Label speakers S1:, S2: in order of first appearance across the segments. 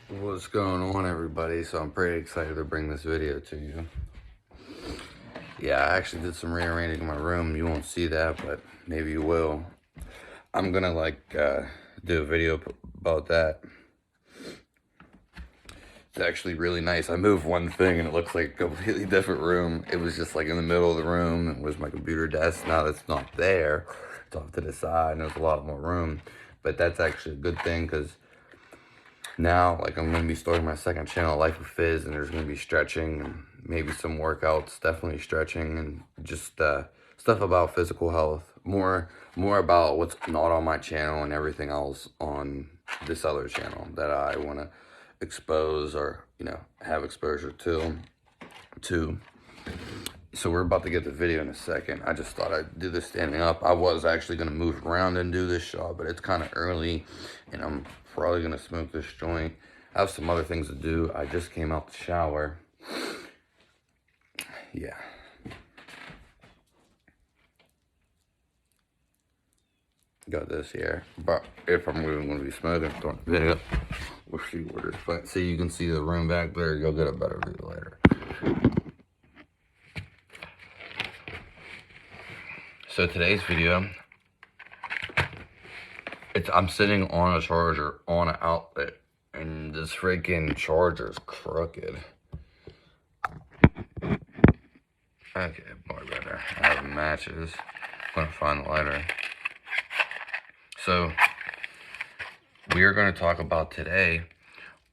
S1: What's going on, everybody? So I'm pretty excited to bring this video to you. Yeah, I actually did some rearranging in my room. You won't see that, but maybe you will. I'm gonna do a video about that. It's actually really nice. I moved one thing and it looks like a completely different room. It was just like in the middle of the room. It was my computer desk. Now that's not there. It's off to the side and there's a lot more room. But that's actually a good thing because now, like, I'm going to be starting my second channel, Life with Fizz, and there's going to be stretching and maybe some workouts, definitely stretching, and just stuff about physical health. More about what's not on my channel and everything else on this other channel that I want to expose or, have exposure to. So we're about to get the video in a second. I just thought I'd do this standing up. I was actually going to move around and do this shot, but it's kind of early, and I'm probably going to smoke this joint. I have some other things to do. I just came out the shower. Yeah. Got this here. But if I'm even going to be smoking, don't video. We'll see what it's like. See, you can see the room back there. You'll get a better view later. So today's video, I'm sitting on a charger on an outlet, and this freaking charger's crooked. Okay, more better. I have matches. I'm gonna find the lighter. So we are going to talk about today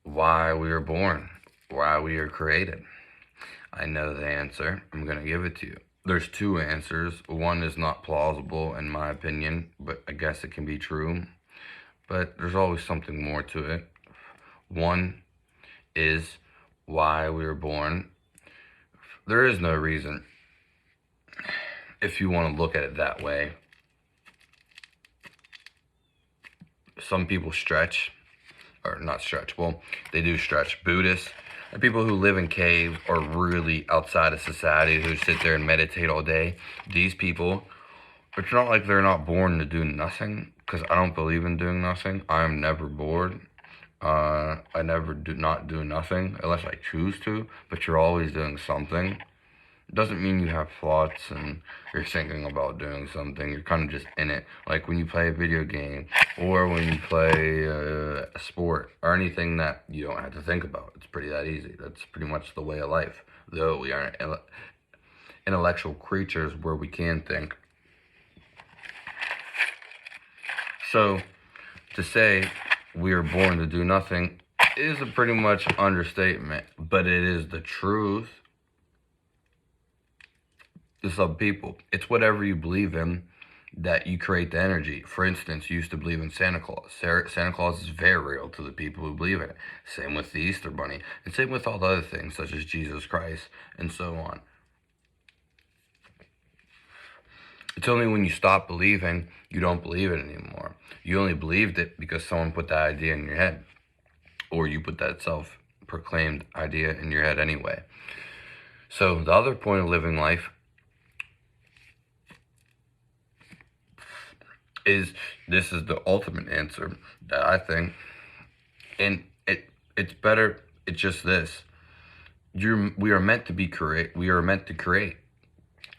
S1: why we were born, why we are created. I know the answer. I'm going to give it to you. There's two answers. One is not plausible in my opinion, but I guess it can be true. But there's always something more to it. One is why we were born. There is no reason, if you want to look at it that way. Some people stretch, or not stretch, well, they do stretch. Buddhists and people who live in caves or really outside of society who sit there and meditate all day. These people, it's not like they're not born to do nothing, because I don't believe in doing nothing. I am never bored. I never do not do nothing unless I choose to, but you're always doing something. It doesn't mean you have thoughts and you're thinking about doing something. You're kind of just in it. Like when you play a video game or when you play a sport or anything that you don't have to think about. It's pretty that easy. That's pretty much the way of life. Though we are intellectual creatures where we can think. So to say we are born to do nothing is a pretty much understatement, but it is the truth. To some people, it's whatever you believe in that you create the energy. For instance, you used to believe in Santa Claus. Santa Claus is very real to the people who believe in it. Same with the Easter Bunny, and same with all the other things such as Jesus Christ and so on. It's only when you stop believing, you don't believe it anymore. You only believed it because someone put that idea in your head, or you put that self-proclaimed idea in your head anyway. So the other point of living life this is the ultimate answer that I think, and it's better. It's just this: we are meant to be create. We are meant to create.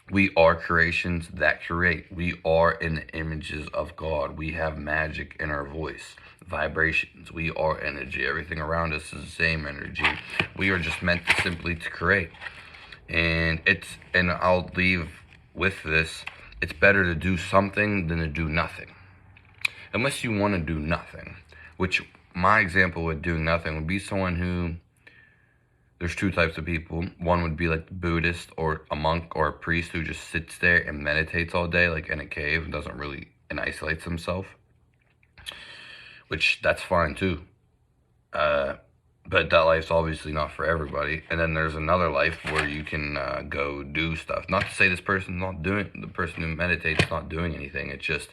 S1: We are creations that create. We are in the images of God. We have magic in our voice, vibrations. We are energy. Everything around us is the same energy. We are just meant to simply to create, and I'll leave with this. It's better to do something than to do nothing. Unless you want to do nothing, which my example with doing nothing would be someone who, there's two types of people. One would be like the Buddhist or a monk or a priest who just sits there and meditates all day, like in a cave, and doesn't really, and isolates himself, which that's fine too. But that life's obviously not for everybody. And then there's another life where you can go do stuff. Not to say this person's not doing, the person who meditates is not doing anything. It's just,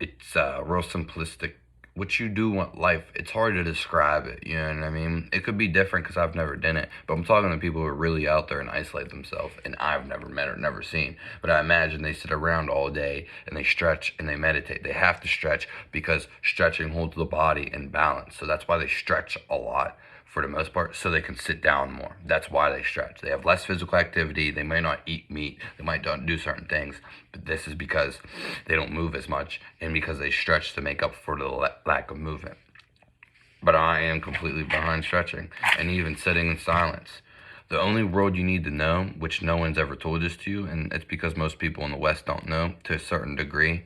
S1: it's a real simplistic what you do want life, it's hard to describe it, you know what I mean? It could be different because I've never done it, but I'm talking to people who are really out there and isolate themselves, and I've never met or never seen. But I imagine they sit around all day and they stretch and they meditate. They have to stretch because stretching holds the body in balance. So that's why they stretch a lot for the most part, so they can sit down more. That's why they stretch. They have less physical activity. They may not eat meat. They might not do certain things, but this is because they don't move as much and because they stretch to make up for the lack of movement. But I am completely behind stretching and even sitting in silence. The only world you need to know, which no one's ever told this to you, and it's because most people in the West don't know to a certain degree.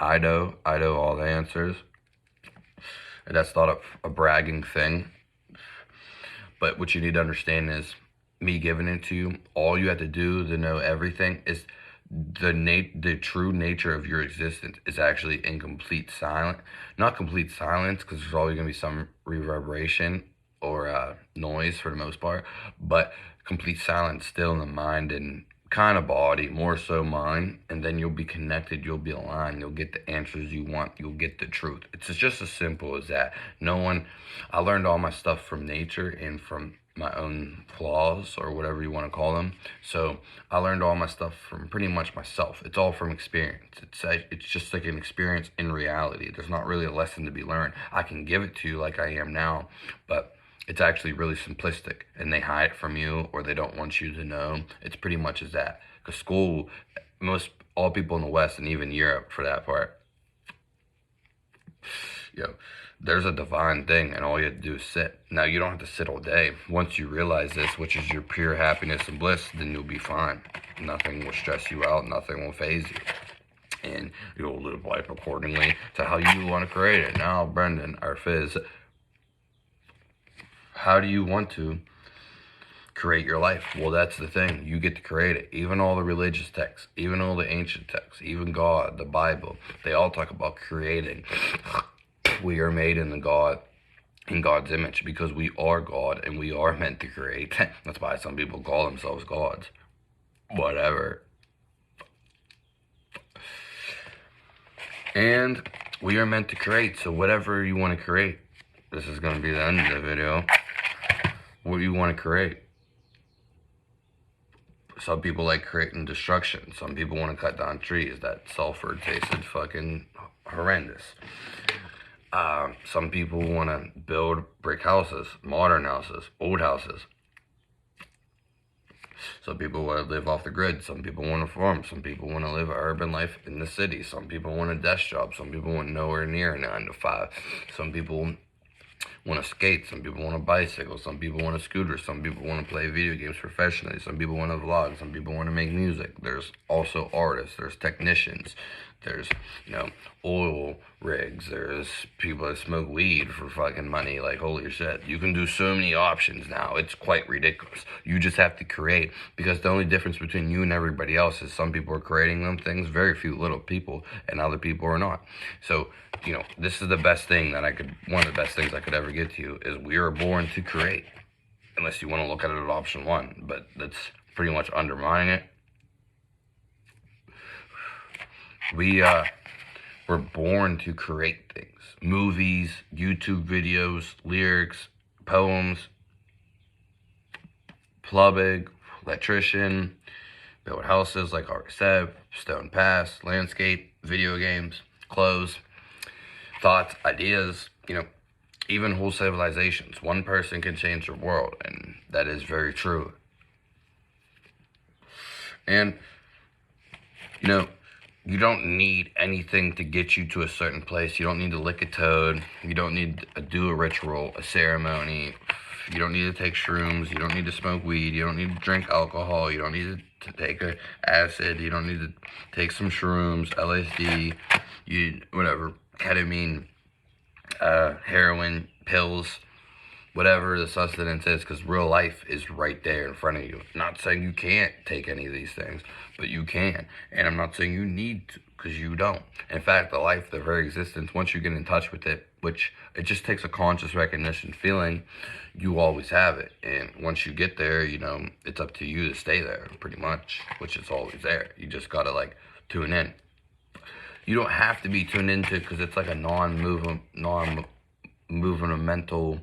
S1: I know all the answers. That's not a bragging thing. But what you need to understand is me giving it to you, all you have to do to know everything is the true nature of your existence is actually in complete silence. Not complete silence, because there's always going to be some reverberation or noise for the most part, but complete silence still in the mind and kind of body, more so mind, and then you'll be connected, you'll be aligned, you'll get the answers you want, you'll get the truth. It's just as simple as that. I learned all my stuff from nature and from my own flaws, or whatever you want to call them. So I learned all my stuff from pretty much myself. It's all from experience. It's just like an experience in reality. There's not really a lesson to be learned. I can give it to you like I am now, but it's actually really simplistic, and they hide it from you, or they don't want you to know. It's pretty much as that. Because school, all people in the West, and even Europe for that part, there's a divine thing, and all you have to do is sit. Now, you don't have to sit all day. Once you realize this, which is your pure happiness and bliss, then you'll be fine. Nothing will stress you out. Nothing will faze you. And you'll live life accordingly to how you want to create it. Now, Brendan, our Fizz, how do you want to create your life? Well, that's the thing. You get to create it. Even all the religious texts, even all the ancient texts, even God, the Bible, they all talk about creating. We are made in God's image, because we are God and we are meant to create. That's why some people call themselves gods. Whatever. And we are meant to create. So whatever you want to create, this is going to be the end of the video. What do you want to create? Some people like creating destruction. Some people want to cut down trees. That sulfur tasted fucking horrendous. Some people want to build brick houses, modern houses, old houses. Some people want to live off the grid. Some people want to farm. Some people want to live an urban life in the city. Some people want a desk job. Some people want nowhere near 9 to 5. Some people want to skate. Some people want a bicycle. Some people want a scooter. Some people want to play video games professionally. Some people want to vlog. Some people want to make music. There's also artists. There's technicians. There's, oil rigs. There's people that smoke weed for fucking money. Like, holy shit. You can do so many options now. It's quite ridiculous. You just have to create, because the only difference between you and everybody else is some people are creating them things, very few little people, and other people are not. So, this is the best thing one of the best things I could ever get to you is we are born to create. Unless you want to look at it at option 1, but that's pretty much undermining it. We're born to create things. Movies, YouTube videos, lyrics, poems, plumbing, electrician, build houses, like I already said, stone pass, landscape, video games, clothes, thoughts, ideas, even whole civilizations. One person can change the world, and that is very true. And, you don't need anything to get you to a certain place. You don't need to lick a toad. You don't need to do a ritual, a ceremony. You don't need to take shrooms. You don't need to smoke weed. You don't need to drink alcohol. You don't need to take an acid. You don't need to take some shrooms, LSD, ketamine, heroin, pills, whatever the sustenance is, because real life is right there in front of you. I'm not saying you can't take any of these things, but you can. And I'm not saying you need to, because you don't. In fact, the very existence, once you get in touch with it, which it just takes a conscious recognition feeling, you always have it. And once you get there, it's up to you to stay there, pretty much, which is always there. You just gotta, tune in. You don't have to be tuned into, because it's like a non-movemental,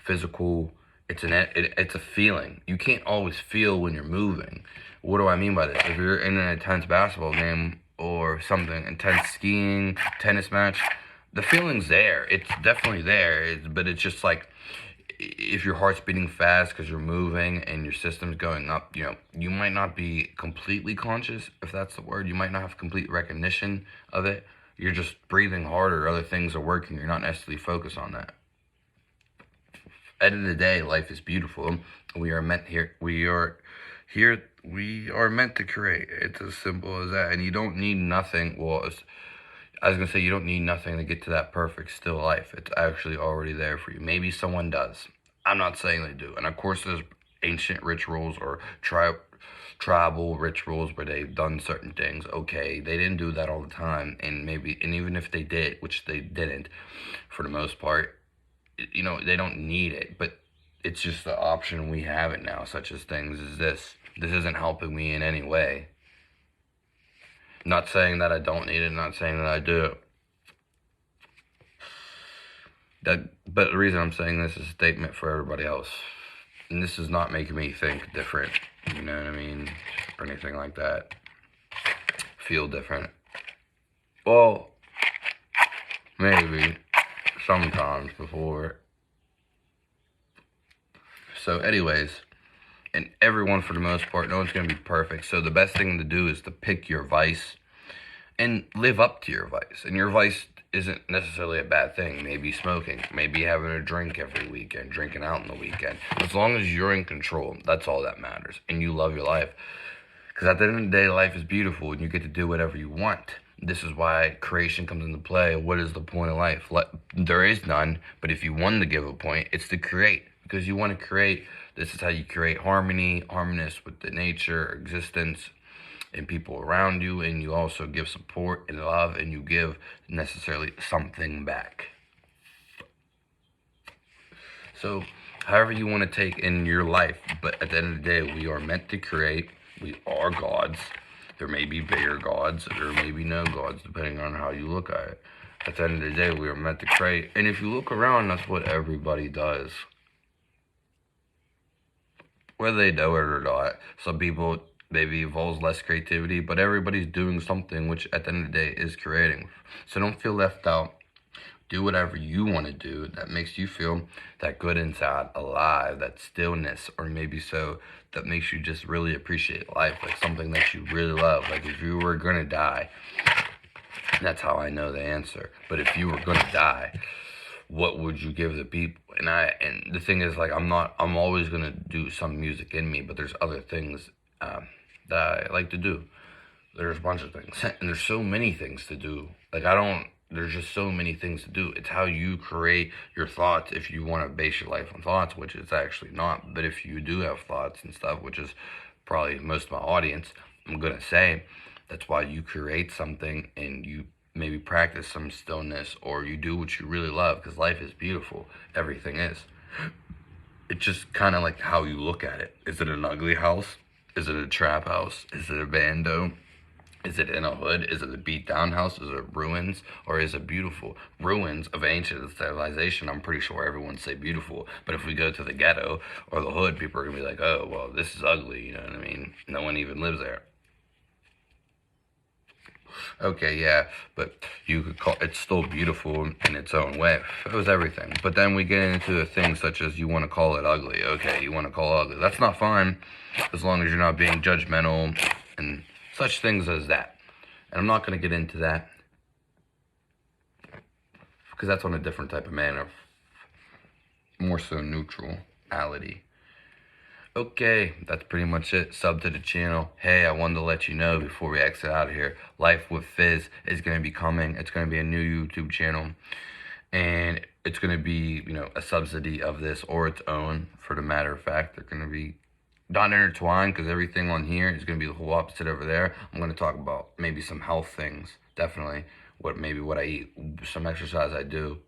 S1: physical. It's a feeling. You can't always feel when you're moving. What do I mean by this? If you're in an intense basketball game or something, intense skiing, tennis match, the feeling's there. It's definitely there. But it's just like, if your heart's beating fast because you're moving and your system's going up, you might not be completely conscious, if that's the word. You might not have complete recognition of it. You're just breathing harder. Other things are working. You're not necessarily focused on that. End of the day, life is beautiful. We are meant here. We are meant to create. It's as simple as that. And you don't need nothing. Well, I was going to say, you don't need nothing to get to that perfect still life. It's actually already there for you. Maybe someone does. I'm not saying they do. And of course, there's ancient rituals or tribal rituals where they've done certain things. Okay, they didn't do that all the time. And even if they did, which they didn't for the most part, they don't need it. But it's just the option we have it now, such as things as this. This isn't helping me in any way. Not saying that I don't need it, not saying that I do. But the reason I'm saying this is a statement for everybody else. And this is not making me think different, you know what I mean? Or anything like that. Feel different. Well, maybe. Sometimes before. So anyways, and everyone for the most part, no one's going to be perfect. So the best thing to do is to pick your vice and live up to your vice. And your vice isn't necessarily a bad thing. Maybe smoking, maybe having a drink every weekend, drinking out on the weekend. As long as you're in control, that's all that matters. And you love your life. Because at the end of the day, life is beautiful and you get to do whatever you want. This is why creation comes into play. What is the point of life? There is none, but if you wanted to give a point, it's to create. Because you want to create. This is how you create harmony, harmonious with the nature, existence, and people around you. And you also give support and love, and you give necessarily something back. So, however you want to take in your life, but at the end of the day, we are meant to create. We are gods. There may be bigger gods, there may be no gods, depending on how you look at it. At the end of the day, we are meant to create. And if you look around, that's what everybody does. Whether they know it or not. Some people, maybe involves less creativity, but everybody's doing something, which at the end of the day is creating. So don't feel left out. Do whatever you want to do that makes you feel that good inside, alive, that stillness, or maybe so that makes you just really appreciate life, like something that you really love. Like if you were going to die, that's how I know the answer. But if you were going to die, what would you give the people? And the thing is, like, I'm always going to do some music in me, but there's other things that I like to do. There's a bunch of things, and there's so many things to do. Like, there's just so many things to do. It's how you create your thoughts. If you want to base your life on thoughts, which it's actually not, but if you do have thoughts and stuff, which is probably most of my audience, I'm going to say that's why you create something and you maybe practice some stillness, or you do what you really love, because life is beautiful. Everything is. It's just kind of like how you look at it. Is it an ugly house? Is it a trap house? Is it a bando? Is it in a hood? Is it a beat down house? Is it ruins? Or is it beautiful? Ruins of ancient civilization, I'm pretty sure everyone say beautiful. But if we go to the ghetto or the hood, people are going to be like, oh, well, this is ugly, you know what I mean? No one even lives there. Okay, yeah, but you could call it's still beautiful in its own way. It was everything. But then we get into things such as you want to call it ugly. Okay, you want to call it ugly. That's not fine, as long as you're not being judgmental and such things as that. And I'm not going to get into that, because that's on a different type of manner. More so neutrality. Okay, that's pretty much it. Sub to the channel. Hey, I wanted to let you know before we exit out of here, Life with Fizz is going to be coming. It's going to be a new YouTube channel. And it's going to be, a subsidy of this, or its own, for the matter of fact. They're going to be not intertwined, because everything on here is going to be the whole opposite over there. I'm going to talk about maybe some health things, definitely. What I eat, some exercise I do.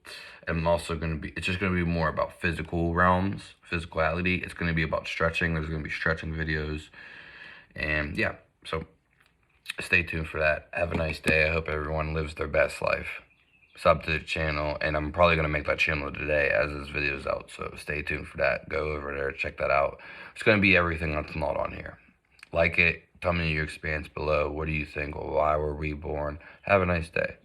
S1: I'm also going to be, it's just going to be more about physical realms, physicality. It's going to be about stretching. There's going to be stretching videos. And yeah, so Stay tuned for that. Have a nice day. I hope everyone lives their best life. Sub to the channel, and I'm probably going to make that channel today as this video's out, so stay tuned for that. Go over there, check that out. It's going to be everything that's not on here. Like it, tell me your experience below. What do you think? Why were we born? Have a nice day.